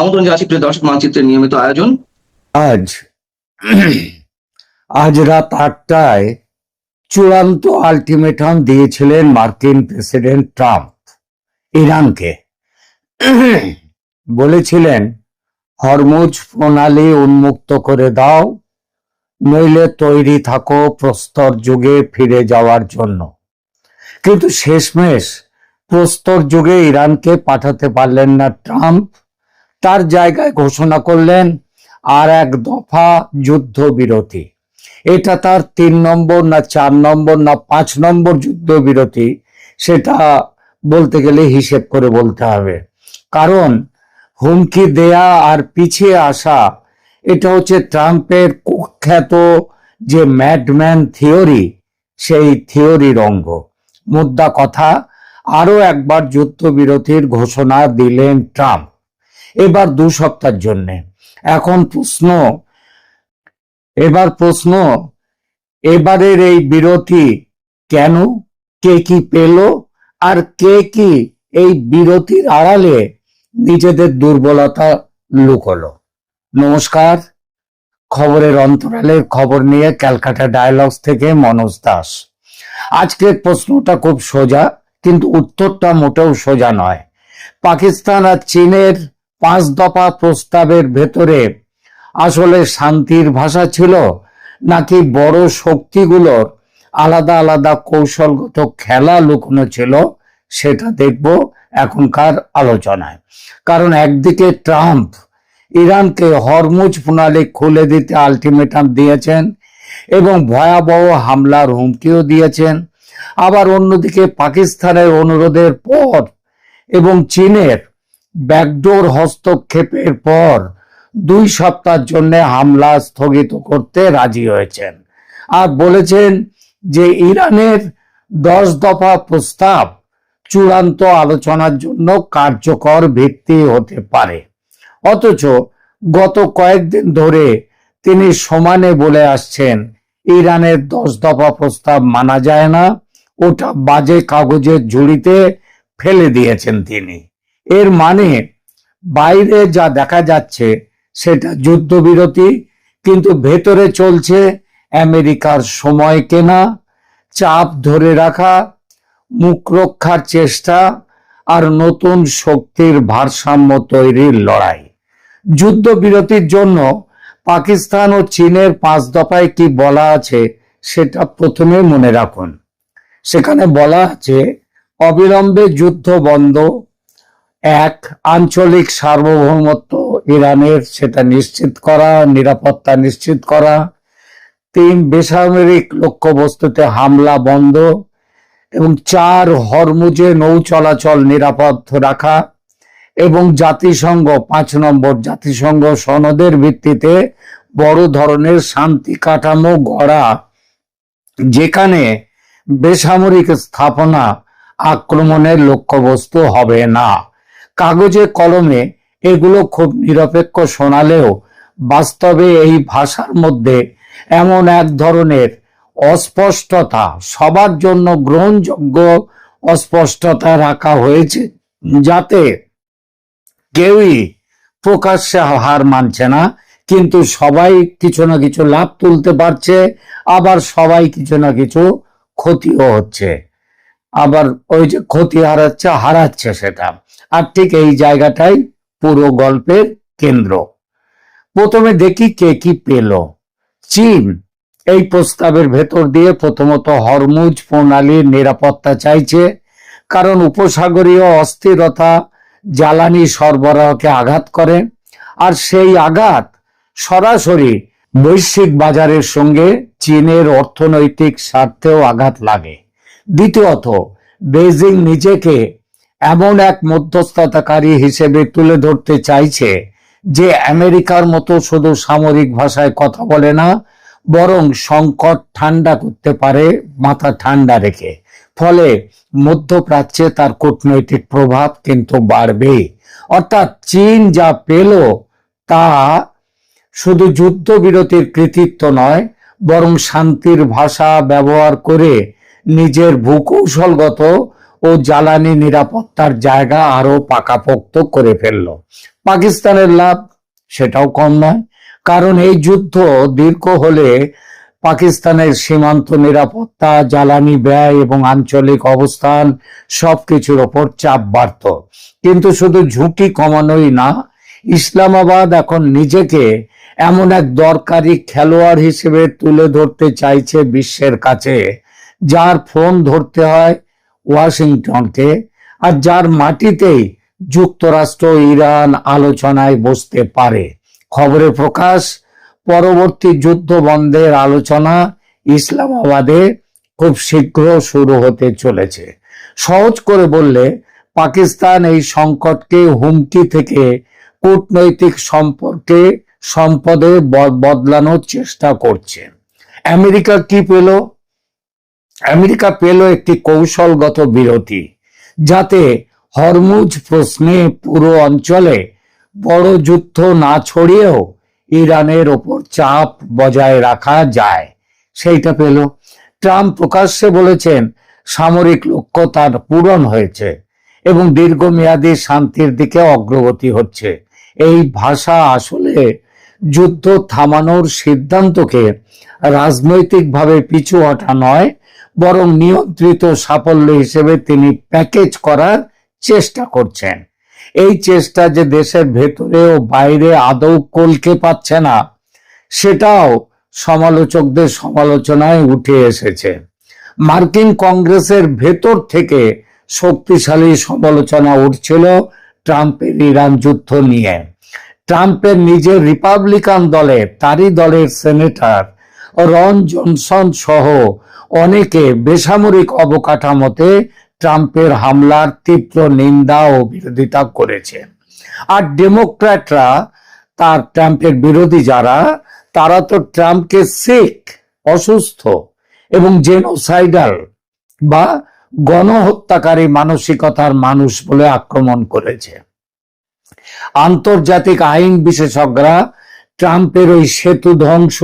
আমন্ত্রণ জানাচ্ছি প্রিয় দর্শক মানচিত্রের নিয়মিত আয়োজন। আজ আজ রাত 8টায় চূড়ান্ত আলটিমেটাম দিয়েছিলেন মার্কিন প্রেসিডেন্ট ট্রাম্প ইরানকে। বলেছিলেন, হরমুজ প্রণালী উন্মুক্ত করে দাও, নইলে তৈরি থাকো প্রস্তর যুগে ফিরে যাওয়ার জন্য। কিন্তু শেষমেশ প্রস্তর যুগে ইরানকে পাঠাতে পারলেন না ট্রাম্প। তার জায়গায় ঘোষণা করলেন আর এক দফা যুদ্ধবিরতি। এটা তার 3 নম্বর না 4 নম্বর না 5 নম্বর যুদ্ধবিরতি, সেটা বলতে গেলে হিসেব করে বলতে হবে। কারণ হুমকি দেয়া আর পিছিয়ে আসা, এটা হচ্ছে ট্রাম্পের কুখ্যাত যে ম্যাডম্যান থিওরি, সেই থিওরির অঙ্গ। মুদ্রা কথা, আরো একবার যুদ্ধবিরতির ঘোষণা দিলেন ট্রাম্প, এবার 2 সপ্তাহের জন্য। এখন প্রশ্ন, এবারের এই বিরতি কেন, কে কি পেল, আর কে কি এই বিরতির আড়ালে নিজেদের দুর্বলতা লুকোলো। নমস্কার, খবরের অন্তরালের খবর নিয়ে ক্যালকাটা ডায়ালগস থেকে মনোজ দাস। আজকের প্রশ্নটা খুব সোজা, কিন্তু উত্তরটা মোটেও সোজা নয়। পাকিস্তান আর চীনের 5 দফা প্রস্তাবের ভেতরে আসলে শান্তির ভাষা ছিল, নাকি বড় শক্তিগুলোর আলাদা আলাদা কৌশলগত খেলা লুকোনো ছিল, সেটা দেখব এখনকার আলোচনায়। কারণ একদিকে ট্রাম্প ইরানকে হরমুজ প্রণালী খুলে দিতে আলটিমেটাম দিয়েছেন এবং ভয়াবহ হামলার হুমকিও দিয়েছেন। আবার অন্যদিকে পাকিস্তানের অনুরোধের পর এবং চীনের ব্যাকডোর হস্তক্ষেপের পর 2 সপ্তাহের জন্য হামলা স্থগিত করতে রাজি হয়েছেন আর বলেছেন যে ইরানের 10 দফা প্রস্তাব চূড়ান্ত আলোচনার জন্য কার্যকর ভিত্তি হতে পারে। অথচ গত কয়েকদিন ধরে তিনি সমানে বলে আসছেন ইরানের 10 দফা প্রস্তাব মানা যায় না, ওটা বাজে কাগজের ঝুড়িতে ফেলে দিয়েছেন তিনি। এর মানে বাইরে যা দেখা যাচ্ছে সেটা যুদ্ধবিরতি, কিন্তু ভেতরে চলছে আমেরিকার সময় কেনা, চাপ ধরে রাখা, মুখ রক্ষার চেষ্টা আর নতুন শক্তির ভারসাম্য তৈরির লড়াই। যুদ্ধবিরতির জন্য পাকিস্তান ও চীনের 5 দফায় কি বলা আছে সেটা প্রথমে মনে রাখুন। সেখানে বলা আছে, অবিলম্বে যুদ্ধ বন্ধ, 1 আঞ্চলিক সার্বভৌমত্ব ইরানের সেটা নিশ্চিত করা, নিরাপত্তা নিশ্চিত করা, 3 বেসামরিক লক্ষ্যবস্তুতে হামলা বন্ধ, এবং 4 হরমুজে নৌ চলাচল নিরাপদ রাখা, এবং জাতিসংঘ 5 নম্বর জাতিসংঘ সনদের ভিত্তিতে বড় ধরনের শান্তি কাঠামো গড়া, যেখানে বেসামরিক স্থাপনা আক্রমণের লক্ষ্যবস্তু হবে না। কাগজে কলমে এগুলো খুব নিরপেক্ষ শোনালেও বাস্তবে এই ভাষার মধ্যে এমন এক ধরনের অস্পষ্টতা, সবার জন্য গ্রহণযোগ্য অস্পষ্টতা রাখা হয়েছে, যাতে কেউই প্রকাশ্যে হার মানছে না, কিন্তু সবাই কিছু না কিছু লাভ তুলতে পারছে, আবার সবাই কিছু না কিছু ক্ষতিও হচ্ছে, আবার ওই যে ক্ষতি হারাচ্ছে সেটা। আর ঠিক এই জায়গাটাই পুরো গল্পের কেন্দ্র। প্রথমে দেখি কে কি পেল। চীন এই প্রস্তাবের ভেতর দিয়ে প্রথমত হরমুজ প্রণালীর নিরাপত্তা চাইছে, কারণ উপসাগরীয় অস্থিরতা জ্বালানি সরবরাহকে আঘাত করে, আর সেই আঘাত সরাসরি বৈশ্বিক বাজারের সঙ্গে চীনের অর্থনৈতিক স্বার্থেও আঘাত লাগে। দ্বিতীয়ত, বেজিং নিজেকে এমন এক মধ্যস্থতাকারী হিসেবে তুলে ধরতে চাইছে যে আমেরিকার মতো শুধু সামরিক ভাষায় কথা বলে না, বরং সংকট ঠান্ডা করতে পারে মাথা ঠান্ডা রেখে। ফলে মধ্যপ্রাচ্যে তার কূটনৈতিক প্রভাব কিন্তু বাড়বে। অর্থাৎ চীন যা পেল তা শুধু যুদ্ধবিরতির কৃতিত্ব নয়, বরং শান্তির ভাষা ব্যবহার করে নিজের ভূকৌশলগত ও জ্বালানি নিরাপত্তার জায়গা আরো পাকাপোক্ত করে ফেলল। পাকিস্তানের লাভ সেটাও কম নয়, কারণ এই যুদ্ধ দীর্ঘ হলে পাকিস্তানের সীমান্ত নিরাপত্তা, জ্বালানি ব্যয় এবং আঞ্চলিক অবস্থান সবকিছুর ওপর চাপ বাড়ত। কিন্তু শুধু ঝুঁকি কমানোই না, ইসলামাবাদ এখন নিজেকে এমন এক দরকারি খেলোয়াড় হিসেবে তুলে ধরতে চাইছে বিশ্বের কাছে, যার ফোন ধরতে হয় ওয়াশিংটনকে, আর যার মাটিতেই যুক্তরাষ্ট্র ইরান আলোচনায় বসতে পারে। খবরে প্রকাশ, পরবর্তী যুদ্ধ বন্ধের আলোচনা ইসলামাবাদে খুব শীঘ্র শুরু হতে চলেছে। সহজ করে বললে, পাকিস্তান এই সংকটকে হুমকি থেকে কূটনৈতিক সম্পদে বদলানোর চেষ্টা করছে। আমেরিকা কি পেল? আমেরিকা পেল একটি কৌশলগত বিরতি, যাতে হরমুজ প্রশ্নে পুরো অঞ্চলে বড় যুদ্ধ না ছড়িয়েও ইরানের ওপর চাপ বজায় রাখা যায়, সেইটা পেল। ট্রাম্প প্রকাশ্যে বলেছেন সামরিক লক্ষ্য তার পূরণ হয়েছে এবং দীর্ঘমেয়াদী শান্তির দিকে অগ্রগতি হচ্ছে। এই ভাষা আসলে যুদ্ধ থামানোর সিদ্ধান্তকে রাজনৈতিকভাবে পিছু হটা নয়, বরং নিয়ন্ত্রিত সাফল্য হিসেবে তিনি প্যাকেজ করার চেষ্টা করছেন। এই চেষ্টা যে দেশের ভেতরে ও বাইরে আদৌ কলকে পাচ্ছে না, সেটাও সমালোচকদের সমালোচনায় উঠে এসেছে। মার্কিন কংগ্রেসের ভেতর থেকে শক্তিশালী সমালোচনা উঠছিল ট্রাম্পের ইরান যুদ্ধ নিয়ে। ট্রাম্পের নিজের রিপাবলিকান তারই দলের সেনেটর রন জনসন সহ অনেকে বেসামরিক অবকাঠামোতে ট্রাম্পের হামলার তীব্র নিন্দা ও বিরোধিতা করেছে। আর ডেমোক্র্যাটরা, ট্রাম্পের বিরোধী যারা, তারা তো ট্রাম্পকে সিক, অসুস্থ এবং জেনোসাইডাল বা গণহত্যাকারী মানসিকতার মানুষ বলে আক্রমণ করেছে। আন্তর্জাতিক আইন বিশেষজ্ঞরা ট্রাম্পের ওই সেতু ধ্বংস,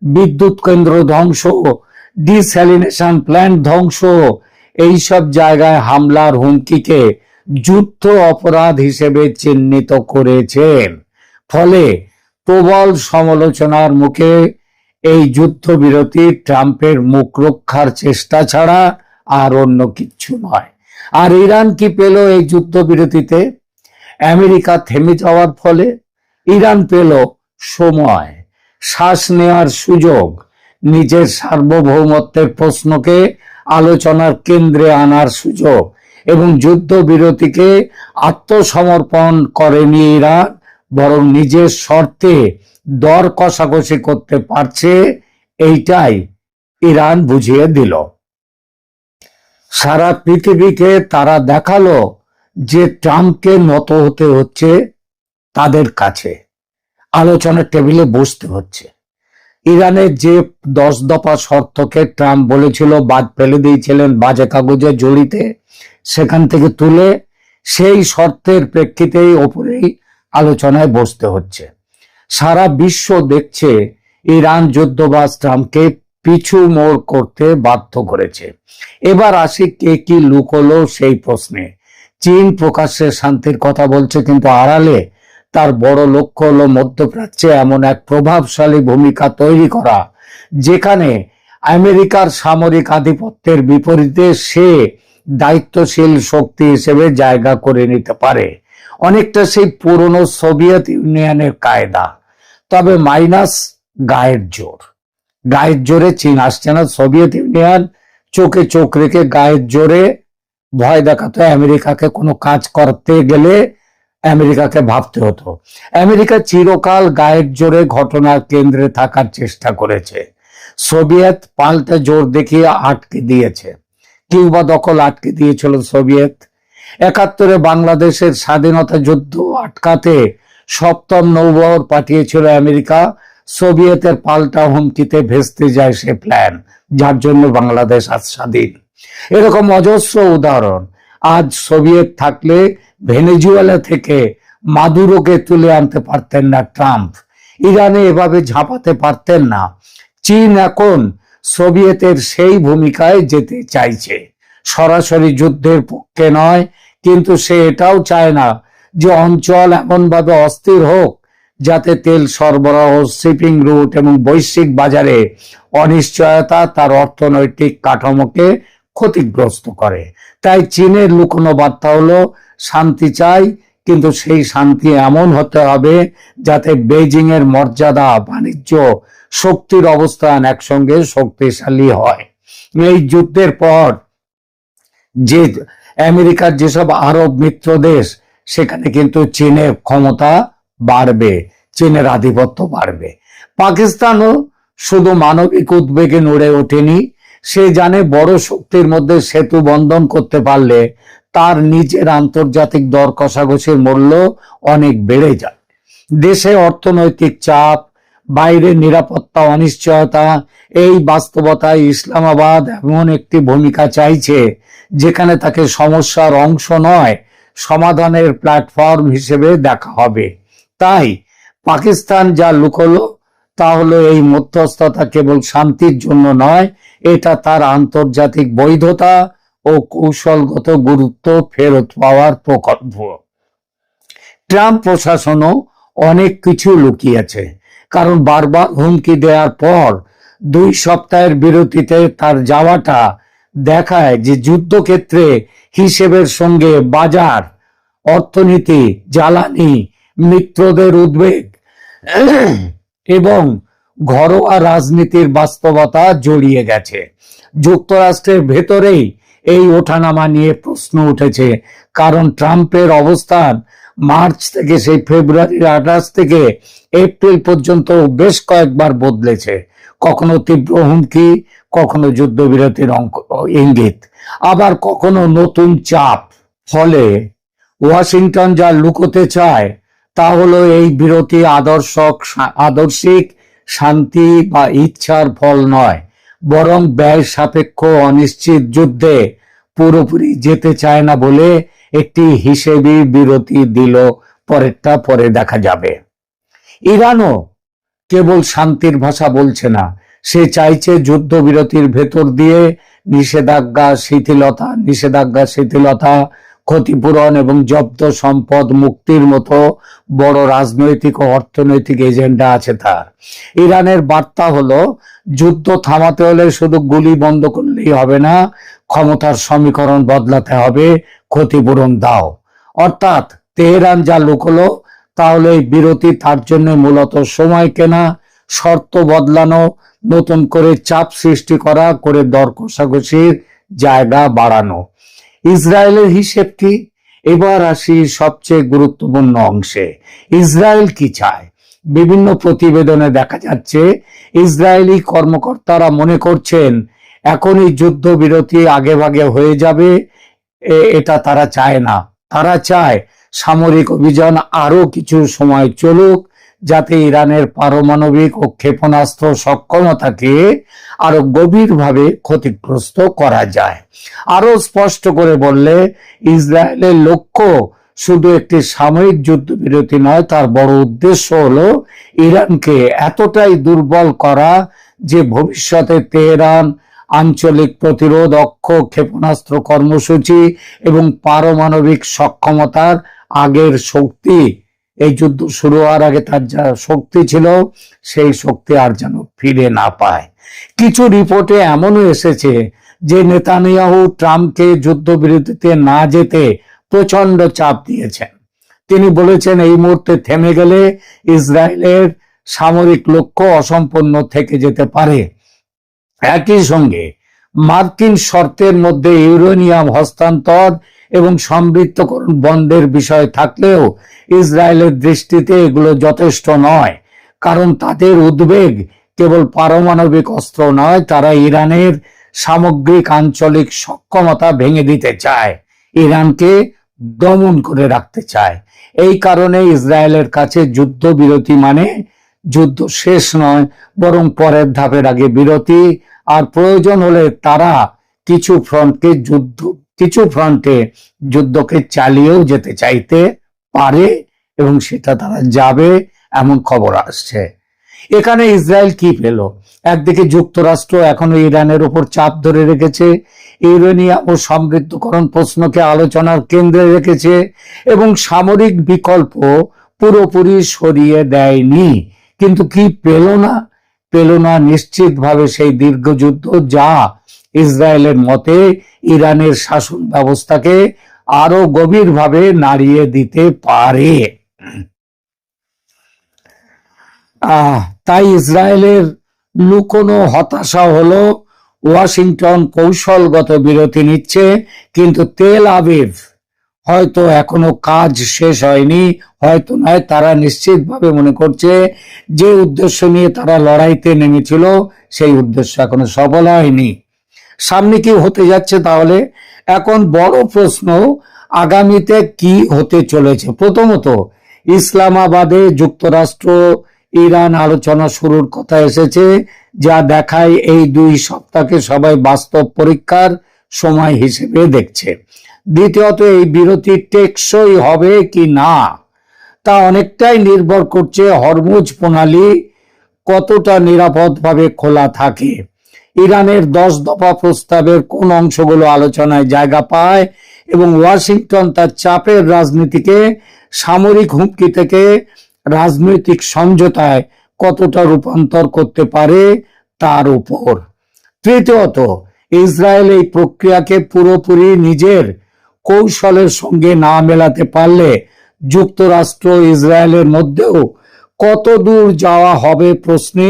বিদ্যুৎ কেন্দ্র ধ্বংস, ডিস্যালিনেশন প্ল্যান্ট ধ্বংস, এইসব জায়গায় হামলার হুমকিকে যুদ্ধ অপরাধ হিসেবে চিহ্নিত করেছেন। ফলে প্রবল সমালোচনার মুখে এই যুদ্ধবিরতি ট্রাম্পের মুখ রক্ষার চেষ্টা ছাড়া আর অন্য কিচ্ছু নয়। আর ইরান কি পেল এই যুদ্ধবিরতিতে? আমেরিকা থেমে যাওয়ার ফলে ইরান পেল সময়, শ্বাস নেওয়ার সুযোগ, নিজের সার্বভৌমত্বের প্রশ্নকে আলোচনার কেন্দ্রে আনার সুযোগ, এবং যুদ্ধবিরতিকে আত্মসমর্পণ করেনি ইরান, বরং নিজের শর্তে দর কষাকষি করতে পারছে, এইটাই ইরান বুঝিয়ে দিল। সারা পৃথিবীকে তারা দেখালো যে ট্রাম্পকে নত হতে হচ্ছে তাদের কাছে, আলোচনার টেবিলে বসতে হচ্ছে। ইরানের যে 10 দফা শর্তকে ট্রাম্প বলেছিল বাদ ফেলে দিয়েছিলেন বাজে কাগজে জড়িতে, সেখান থেকে তুলে সেই শর্তের প্রেক্ষিতেই ওপরেই আলোচনায় বসতে হচ্ছে। সারা বিশ্ব দেখছে ইরান যুদ্ধবাজ ট্রাম্পকে পিছু মোড় করতে বাধ্য করেছে। এবার আসি কে কি লুকোলো সেই প্রশ্নে। চীন প্রকাশ্যে শান্তির কথা বলছে, কিন্তু আড়ালে তার বড় লক্ষ্য হলো মধ্যপ্রাচ্যে এমন এক প্রভাবশালী ভূমিকা তৈরি করা, যেখানে আমেরিকার সামরিক আধিপত্যের বিপরীতে সে দায়িত্বশীল শক্তি হিসেবে জায়গা করে নিতে পারে। অনেকটা সেই পুরনো সোভিয়েত ইউনিয়নের কায়দা, তবে মাইনাস গায়ের জোর। গায়ের জোরে চীন আসছে না। সোভিয়েত ইউনিয়ন চোখে চোখ রেখে গায়ের জোরে ভয় দেখাতো। আমেরিকাকে কোনো কাজ করতে গেলে আমেরিকাকে ভাবতে হতো। আমেরিকা চিরকাল গায়ের জোরে ঘটনার কেন্দ্রে থাকার চেষ্টা করেছে। সোভিয়েত পাল্টা জোর দেখিয়ে আটকে দিয়েছে। কিউবা দখল আটকে দিয়েছিল সোভিয়েত। 71-এ বাংলাদেশের স্বাধীনতা যুদ্ধ আটকাতে 7ম নৌবহর পাঠিয়েছিল আমেরিকা। সোভিয়েতের পাল্টা হুমকিতে ভেস্তে যায় সে প্ল্যান, যার জন্য বাংলাদেশ আজ স্বাধীন। এরকম অজস্র উদাহরণ। আজ সোভিয়েত থাকলে ভেনেজুয়েলা থেকে মাদুরোকে তুলে আনতে পারতেন না ট্রাম্প, ইরানে এভাবে ঝাঁপাতে পারতেন না। চীন এখন সোভিয়েতের সেই ভূমিকায় যেতে চাইছে। সরাসরি যুদ্ধের পক্ষে নয়, কিন্তু সে এটাও চায় না যে অঞ্চল এমনভাবে অস্থির হোক যাতে তেল সরবরাহ, শিপিং রুট এবং বৈশ্বিক বাজারে অনিশ্চয়তা তার অর্থনৈতিক কাঠামোকে ক্ষতিগ্রস্ত করে। তাই চীনের লুকোনো বার্তা হলো শান্তি চাই, কিন্তু সেই শান্তি এমন হতে হবে যাতে বেইজিং এর মর্যাদা, বাণিজ্য, শক্তির অবস্থান একসঙ্গে শক্তিশালী হয়। এই যুদ্ধের পর যে আমেরিকার যেসব আরব মিত্র দেশ, সেখানে কিন্তু চীনের ক্ষমতা বাড়বে, চীনের আধিপত্য বাড়বে। পাকিস্তানও শুধু মানবিক উদ্বেগে নড়ে ওঠেনি, সে জানে বড় শক্তির মধ্যে সেতু বন্ধন করতে পারলে তার নিজের আন্তর্জাতিক দর কষাকষির মূল্য অনেক বেড়ে যায়। দেশে অর্থনৈতিক চাপ, বাইরে নিরাপত্তা অনিশ্চয়তা, এই বাস্তবতায় ইসলামাবাদ এমন একটি ভূমিকা চাইছে যেখানে তাকে সমস্যার অংশ নয়, সমাধানের প্ল্যাটফর্ম হিসেবে দেখা হবে। তাই পাকিস্তান যা লুকোলো তা হলো এই মধ্যস্থতা কেবল শান্তির জন্য নয়, এটা তার আন্তর্জাতিক বৈধতা ও কৌশলগত গুরুত্ব ফেরত পাওয়ার প্রকল্প। ট্রাম্প প্রশাসনও অনেক কিছু লুকিয়েছে, কারণ বারবার হুমকি দেওয়ার পর 2 সপ্তাহের বিরতিতে তার যাওয়াটা দেখায় যে যুদ্ধক্ষেত্রে হিসেবের সঙ্গে বাজার, অর্থনীতি, জ্বালানি, মিত্রদের উদ্বেগ এবং ঘরোয়া রাজনীতির বাস্তবতা জড়িয়ে গেছে। যুক্তরাষ্ট্রের ভেতরেই এই ওঠানামা নিয়ে প্রশ্ন উঠেছে, কারণ ট্রাম্পের অবস্থান মার্চ থেকে সেই ফেব্রুয়ারির 28 থেকে এপ্রিল পর্যন্ত বেশ কয়েকবার বদলেছে। কখনো তীব্র হুমকি, কখনো যুদ্ধবিরতির ইঙ্গিত, আবার কখনো নতুন চাপ। ফলে ওয়াশিংটন যা লুকোতে চায় তা হলো এই বিরতি আদর্শিক শান্তি বা ইচ্ছার ফল নয়, বরং ব্যয় সাপেক্ষ অনিশ্চিত যুদ্ধে পুরোপুরি যেতে চায় না বলে একটি হিসেবি বিরতি দিল, পরেরটা পরে দেখা যাবে। ইরানও কেবল শান্তির ভাষা বলছে না, সে চাইছে যুদ্ধবিরতির ভেতর দিয়ে নিষেধাজ্ঞা শিথিলতা, ক্ষতিপূরণ এবং জব্দ সম্পদ মুক্তির মতো বড় রাজনৈতিক ও অর্থনৈতিক এজেন্ডা আছে তার। ইরানের বার্তা হলো যুদ্ধ থামাতে হলে শুধু গুলি বন্ধ করলেই হবে না, ক্ষমতার সমীকরণ বদলাতে হবে, ক্ষতিপূরণ দাও। অর্থাৎ তেহরান যা লুকোলো তাহলে এই বিরতি তার জন্য মূলত সময় কেনা, শর্ত বদলানো, নতুন করে চাপ সৃষ্টি করা, করে দর কষাকষির জায়গা বাড়ানো। ইসরায়েলের হিসেব কি? এবার আসি সবচেয়ে গুরুত্বপূর্ণ অংশে। ইসরায়েল কি চায়? বিভিন্ন প্রতিবেদনে দেখা যাচ্ছে ইসরায়েলি কর্মকর্তারা মনে করছেন এখনই যুদ্ধবিরতি আগেভাগে হয়ে যাবে, এটা তারা চায় না। তারা চায় সামরিক অভিযান আরো কিছু সময় চলুক, যাতে ইরানের পারমাণবিক ও ক্ষেপণাস্ত্র সক্ষমতাকে আরো গভীরভাবে ক্ষতিগ্রস্ত করা যায়। আরো স্পষ্ট করে বললে, ইসরায়েলের লক্ষ্য শুধু একটি সাময়িক যুদ্ধবিরতি নয়, তার বড় উদ্দেশ্য হলো ইরানকে এতটাই দুর্বল করা যে ভবিষ্যতে তেহরান আঞ্চলিক প্রতিরোধ, অক্ষ ক্ষেপণাস্ত্র কর্মসূচি এবং পারমাণবিক সক্ষমতার আগের শক্তি, এই যুদ্ধ শুরু হওয়ার আগে তার যা শক্তি ছিল সেই শক্তি আর যেন ফিরে না পায়। কিছু রিপোর্টে এমনও এসেছে যে নেতানিয়াহু ট্রাম্পকে যুদ্ধবিরতিতে না যেতে প্রচন্ড চাপ দিয়েছেন। তিনি বলেছেন এই মুহূর্তে থেমে গেলে ইসরায়েলের সামরিক লক্ষ্য অসম্পূর্ণ থেকে যেতে পারে। একই সঙ্গে মার্কিন শর্তের মধ্যে ইউরেনিয়াম হস্তান্তর এবং সমৃদ্ধকরণ বন্ধের বিষয় থাকলেও ইসরায়েলের দৃষ্টিতে এগুলো যথেষ্ট নয়, কারণ তাদের উদ্বেগ কেবল পারমাণবিক অস্ত্র নয়, তারা ইরানের সামগ্রিক আঞ্চলিক সক্ষমতা ভেঙে দিতে চায়, ইরানকে দমন করে রাখতে চায়। এই কারণে ইসরায়েলের কাছে যুদ্ধবিরতি মানে যুদ্ধ শেষ নয়, বরং পরের ধাপের আগে বিরতি, আর প্রয়োজন হলে তারা কিছু ফ্রন্টে যুদ্ধকে চালিয়েও যেতে চাইতে পারে, এবং সেটা তারা যাবে এমন খবর আসছে। এখানে ইসরায়েল কি পেল? একদিকে যুক্তরাষ্ট্র এখনো ইরানের উপর চাপ ধরে রেখেছে, ইউরেনিয়াম ও সমৃদ্ধকরণ প্রশ্নকে আলোচনার কেন্দ্রে রেখেছে এবং সামরিক বিকল্প পুরোপুরি সরিয়ে দেয়নি। কিন্তু কি পেল না? পেল না নিশ্চিতভাবে সেই দীর্ঘযুদ্ধ, যা ইসরায়েলের মতে ইরানের শাসন ব্যবস্থাকে আরো গভীরভাবে নাড়িয়ে দিতে পারে। তাই ইসরায়েলের লুকোনো হতাশা হলো ওয়াশিংটন কৌশলগত বিরতি নিচ্ছে, কিন্তু তেল আবিব হয়তো এখনো কাজ শেষ হয়নি, হয়তো নয়, তারা নিশ্চিতভাবে মনে করছে যে উদ্দেশ্য নিয়ে তারা লড়াইতে নেমেছিল সেই উদ্দেশ্য এখনো সফল হয়নি। সামনে কি হতে যাচ্ছে তাহলে? এখন বড় প্রশ্ন, আগামীতে কি হতে চলেছে। প্রথমত, ইসলামাবাদে যুক্তরাষ্ট্র ইরান আলোচনা শুরুর কথা এসেছে, যা দেখায় এই 2 সপ্তাহকে সবাই বাস্তব পরীক্ষার সময় হিসেবে দেখছে। দ্বিতীয়ত, এই বিরতি টেকসই হবে কি না তা অনেকটাই নির্ভর করছে হরমুজ প্রণালী কতটা নিরাপদভাবে খোলা থাকে, ইরানের 10 দফা প্রস্তাবের কোন অংশগুলো আলোচনায় জায়গা পায় এবং ওয়াশিংটন তার চাপের রাজনীতিকে সামরিক হুমকি থেকে রাজনৈতিক সমঝোতায় কতটা রূপান্তর করতে পারে তার উপর। তৃতীয়ত, ইসরায়েল এই প্রক্রিয়াকে পুরোপুরি নিজের কৌশলের সঙ্গে না মেলাতে পারলে যুক্তরাষ্ট্র ইসরায়েলের মধ্যেও কত দূর যাওয়া হবে প্রশ্নে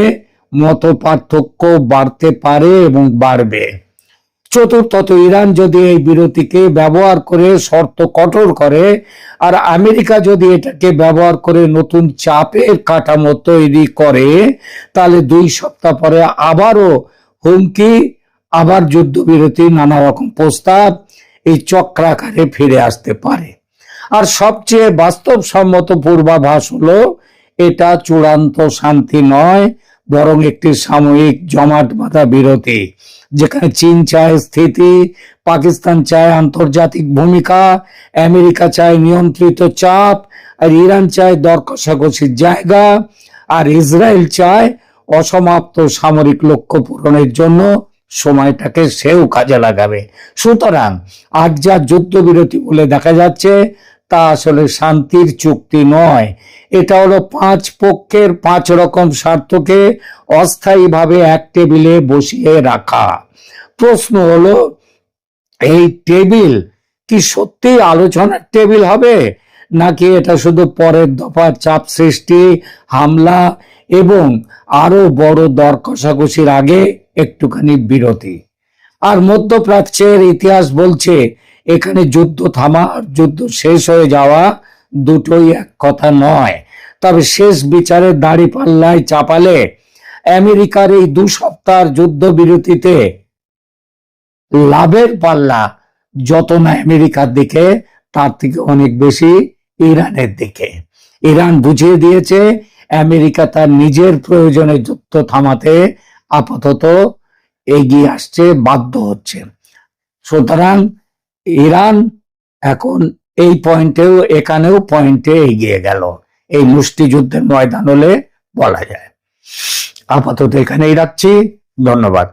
মত পার্থক্য বাড়তে পারে এবং বাড়বে। চতুর্থত, ইরান যদি এই বিরতিকে ব্যবহার করে শর্ত কঠোর করে আর আমেরিকা যদি এটাকে ব্যবহার করে নতুন চাপের কাঠামো তৈরি করে, তাহলে 2 সপ্তাহ পরে আবারও হুমকি, আবার যুদ্ধবিরতি, নানা রকম প্রস্তাব এই চক্রাকারে ফিরে আসতে পারে। আর সবচেয়ে বাস্তবসম্মত পূর্বাভাস হলো এটা চূড়ান্ত শান্তি নয়, বরং একটি সাময়িক জমাট বাঁধা বিরতি, যেখানে চীন চায় স্থিতি, পাকিস্তান চায় আন্তর্জাতিক ভূমিকা, আমেরিকা চায় নিয়ন্ত্রিত চাপ, আর ইরান চায় দর কষাকষির জায়গা, আর ইসরায়েল চায় অসমাপ্ত সামরিক লক্ষ্য পূরণের জন্য সময়টাকে সেও কাজে লাগাবে। সুতরাং আজ যা যুদ্ধবিরতি বলে দেখা যাচ্ছে তা আসলে শান্তির চুক্তি নয়, এটা হলো 5 পক্ষের 5 রকম স্বার্থকে অস্থায়ীভাবে এক টেবিলে বসিয়ে রাখা। প্রশ্ন হলো, এই টেবিল কি সত্যি আলোচনার টেবিল হবে, নাকি এটা শুধু পরের দফা চাপ সৃষ্টি, হামলা এবং আরো বড় দর কষাকষির আগে একটুখানি বিরতি? আর মধ্যপ্রাচ্যের ইতিহাস বলছে এখানে যুদ্ধ থামা আর যুদ্ধ শেষ হয়ে যাওয়া দুটোই এক কথা নয়। তবে শেষ বিচারে দাঁড়িপাল্লায় চাপালে আমেরিকার এই 2 সপ্তাহের যুদ্ধ বিরতিতে লাভের পাল্লা যত না আমেরিকার দিকে, তার থেকে অনেক বেশি ইরানের দিকে। ইরান বুঝিয়ে দিয়েছে আমেরিকা তার নিজের প্রয়োজনে যুদ্ধ থামাতে আপাতত এগিয়ে আসছে, বাধ্য হচ্ছে। সুতরাং ইরান এখন এই পয়েন্টেও, এখানেও পয়েন্টে এগিয়ে গেল, এই মুষ্টিযুদ্ধের ময়দান হলে বলা যায়। আপাতত এখানেই রাখছি, ধন্যবাদ।